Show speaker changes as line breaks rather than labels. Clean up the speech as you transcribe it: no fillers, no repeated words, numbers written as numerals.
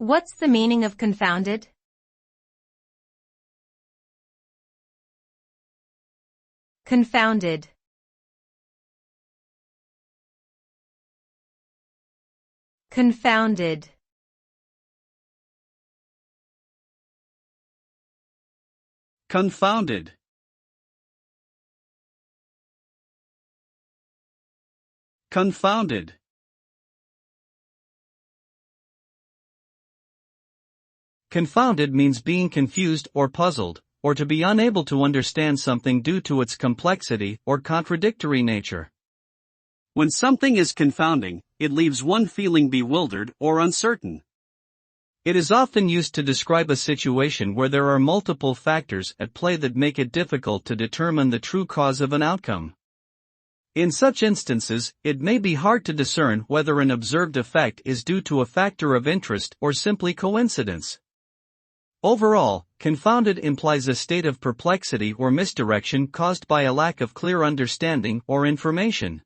What's the meaning of confounded? Confounded. Confounded.
Confounded. Confounded. Confounded means being confused or puzzled, or to be unable to understand something due to its complexity or contradictory nature. When something is confounding, it leaves one feeling bewildered or uncertain. It is often used to describe a situation where there are multiple factors at play that make it difficult to determine the true cause of an outcome. In such instances, it may be hard to discern whether an observed effect is due to a factor of interest or simply coincidence. Overall, confounded implies a state of perplexity or misdirection caused by a lack of clear understanding or information.